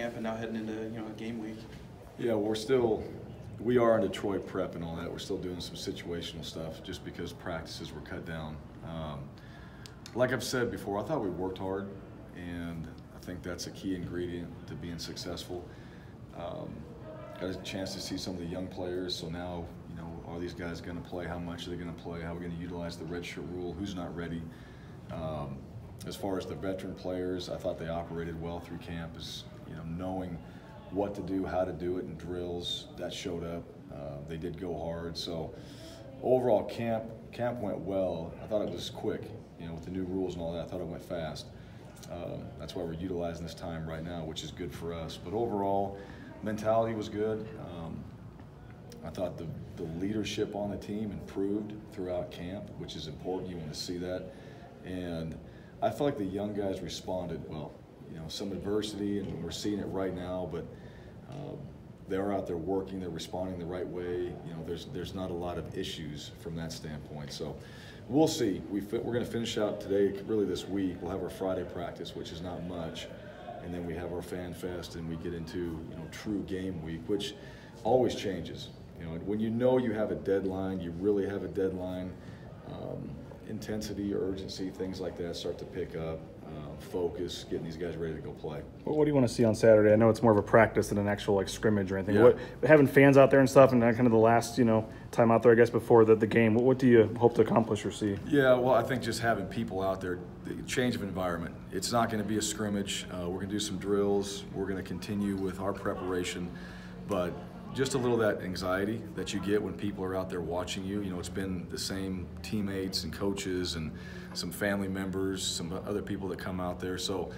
camp and now heading into a game week. Yeah, we are in Detroit prep and all that. We're still doing some situational stuff just because practices were cut down. Like I've said before, I thought we worked hard, and I think that's a key ingredient to being successful. Got a chance to see some of the young players, so now, are these guys going to play? How much are they going to play? How are we going to utilize the redshirt rule? Who's not ready? As far as the veteran players, I thought they operated well through camp, knowing what to do, how to do it in drills. That showed up. They did go hard. So overall, camp went well. I thought it was quick, with the new rules and all that. I thought it went fast. That's why we're utilizing this time right now, which is good for us. But overall, mentality was good. I thought the leadership on the team improved throughout camp, which is important. You want to see that. And I feel like the young guys responded well. Some adversity, and we're seeing it right now, but they're out there working, they're responding the right way. There's not a lot of issues from that standpoint. So we'll see. We're going to finish out today, really this week. We'll have our Friday practice, which is not much, and then we have our Fan Fest, and we get into true game week, which always changes. When you have a deadline, you really have a deadline. Intensity, urgency, things like that start to pick up. Focus, getting these guys ready to go play. What do you want to see on Saturday? I know it's more of a practice than an actual scrimmage or anything. Yeah. Having fans out there and stuff, and kind of the last time out there, I guess, before the game. What do you hope to accomplish or see? Yeah, well, I think just having people out there, the change of environment. It's not going to be a scrimmage. We're going to do some drills. We're going to continue with our preparation, but just a little of that anxiety that you get when people are out there watching you. It's been the same teammates and coaches and some family members, some other people that come out there. So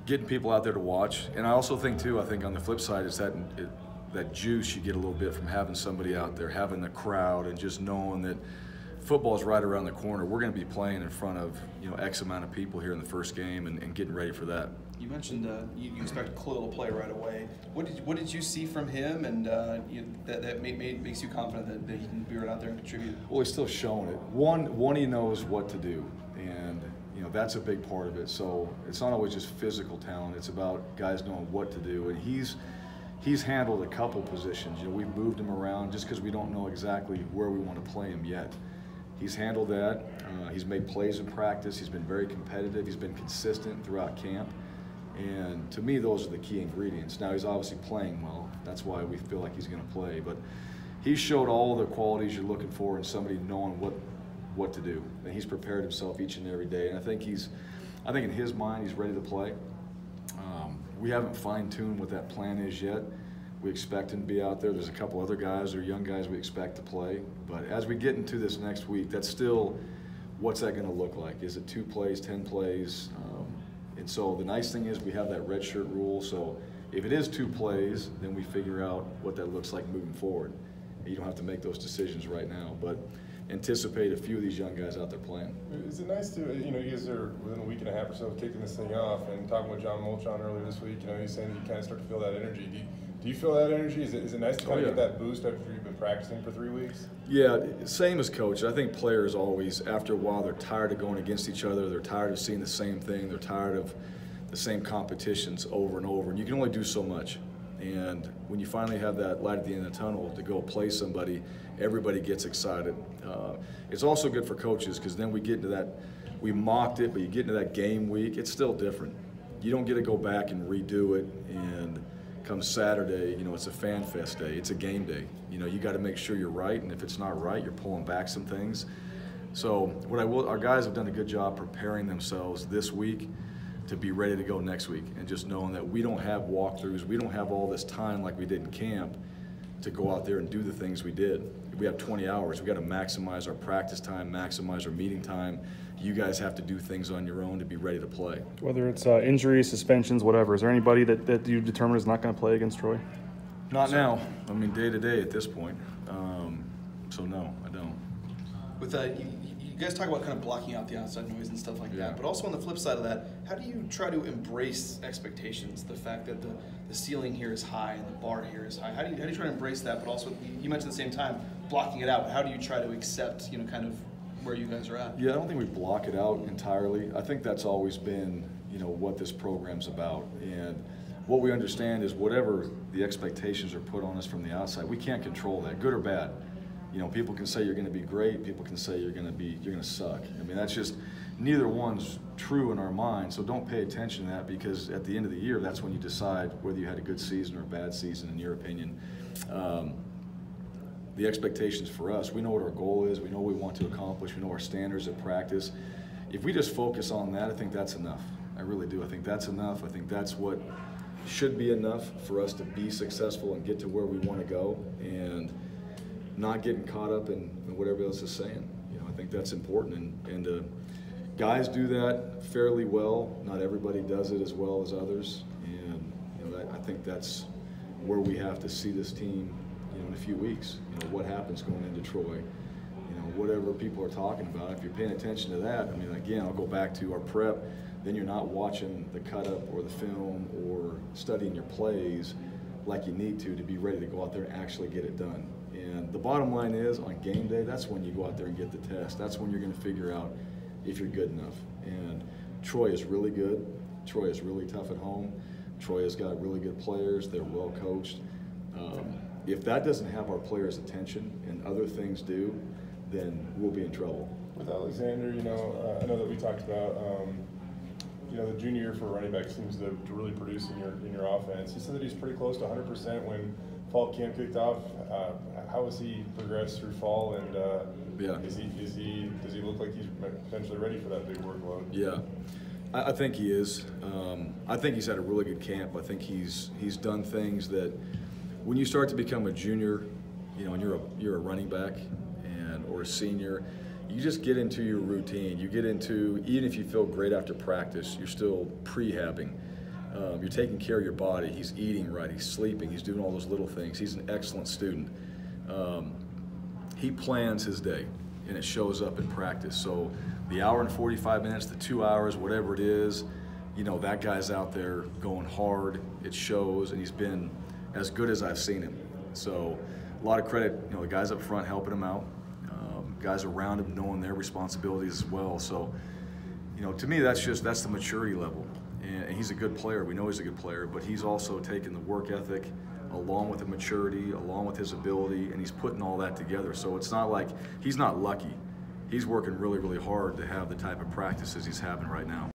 getting people out there to watch. And I also think too, on the flip side is that juice you get a little bit from having somebody out there, having the crowd, and just knowing that football is right around the corner. We're going to be playing in front of X amount of people here in the first game, and getting ready for that. You mentioned you expect Khalil to play right away. What did you see from him, and that makes you confident that he can be right out there and contribute? Well, he's still showing it. One, he knows what to do, and that's a big part of it. So it's not always just physical talent. It's about guys knowing what to do, and he's handled a couple positions. We've moved him around just because we don't know exactly where we want to play him yet. He's handled that. He's made plays in practice. He's been very competitive. He's been consistent throughout camp. And to me, those are the key ingredients. Now, he's obviously playing well. That's why we feel like he's going to play. But he showed all the qualities you're looking for in somebody knowing what to do. And he's prepared himself each and every day. And I think in his mind, he's ready to play. We haven't fine-tuned what that plan is yet. We expect him to be out there. There's a couple other guys or young guys we expect to play. But as we get into this next week, that's still, what's that going to look like? Is it 2 plays, 10 plays? And so the nice thing is we have that red shirt rule. So if it is 2 plays, then we figure out what that looks like moving forward. And you don't have to make those decisions right now, but anticipate a few of these young guys out there playing. Is it nice to, you guys are within a week and a half or so of kicking this thing off, and talking with John Molchon earlier this week, he's saying that you kind of start to feel that energy. Do you feel that energy? Is it nice to kind of get that boost after you've been practicing for 3 weeks? Yeah, same as coach. I think players always, after a while, they're tired of going against each other. They're tired of seeing the same thing. They're tired of the same competitions over and over. And you can only do so much. And when you finally have that light at the end of the tunnel to go play somebody, everybody gets excited. It's also good for coaches because then we get into that, we mocked it, but you get into that game week, it's still different. You don't get to go back and redo it, and come Saturday, it's a fan fest day, it's a game day. You got to make sure you're right, and if it's not right, you're pulling back some things. So our guys have done a good job preparing themselves this week to be ready to go next week, and just knowing that we don't have walkthroughs, we don't have all this time like we did in camp to go out there and do the things we did. We have 20 hours. We got to maximize our practice time, maximize our meeting time. You guys have to do things on your own to be ready to play. Whether it's injuries, suspensions, whatever, is there anybody that you determine is not going to play against Troy? Not now. I mean, day to day at this point. So no, I don't. With you guys talk about kind of blocking out the outside noise and stuff like that, but also on the flip side of that, how do you try to embrace expectations? The fact that the ceiling here is high and the bar here is high. How do you try to embrace that? But also, you mentioned at the same time blocking it out. But how do you try to accept, kind of where you guys are at? Yeah, I don't think we block it out entirely. I think that's always been, what this program's about. And what we understand is whatever the expectations are put on us from the outside, we can't control that, good or bad. You know, people can say you're going to be great. People can say you're going to suck. I mean, that's just, neither one's true in our mind. So don't pay attention to that, because at the end of the year, that's when you decide whether you had a good season or a bad season, in your opinion. The expectations for us, we know what our goal is. We know what we want to accomplish. We know our standards at practice. If we just focus on that, I think that's enough. I really do. I think that's enough. I think that's what should be enough for us to be successful and get to where we want to go, and not getting caught up in what everybody else is saying. You know, I think that's important, and guys do that fairly well. Not everybody does it as well as others, and you know, I think that's where we have to see this team, you know, in a few weeks. You know, what happens going into Troy. You know, whatever people are talking about, if you're paying attention to that, I mean, again, I'll go back to our prep, then you're not watching the cut-up or the film or studying your plays like you need to be ready to go out there and actually get it done. And the bottom line is, on game day, that's when you go out there and get the test. That's when you're going to figure out if you're good enough. And Troy is really good. Troy is really tough at home. Troy has got really good players. They're well coached. If that doesn't have our players' attention and other things do, then we'll be in trouble. With Alexander, you know, I know that we talked about, you know, the junior year for a running back seems to really produce in your offense. He said that he's pretty close to 100% when fall camp kicked off. How has he progressed through fall, and does he look like he's potentially ready for that big workload? Yeah, I think he is. I think he's had a really good camp. I think he's done things that, when you start to become a junior, you know, and you're a running back or a senior, you just get into your routine. You get into, even if you feel great after practice, you're still prehabbing. You're taking care of your body. He's eating right. He's sleeping. He's doing all those little things. He's an excellent student. He plans his day, and it shows up in practice. So the hour and 45 minutes, the 2 hours, whatever it is, you know, that guy's out there going hard. It shows, and he's been as good as I've seen him. So a lot of credit, you know, the guys up front helping him out, guys around him knowing their responsibilities as well. So, you know, to me, that's the maturity level. And he's a good player. We know he's a good player, but he's also taken the work ethic along with the maturity, along with his ability, and he's putting all that together. So it's not like he's not lucky. He's working really, really hard to have the type of practices he's having right now.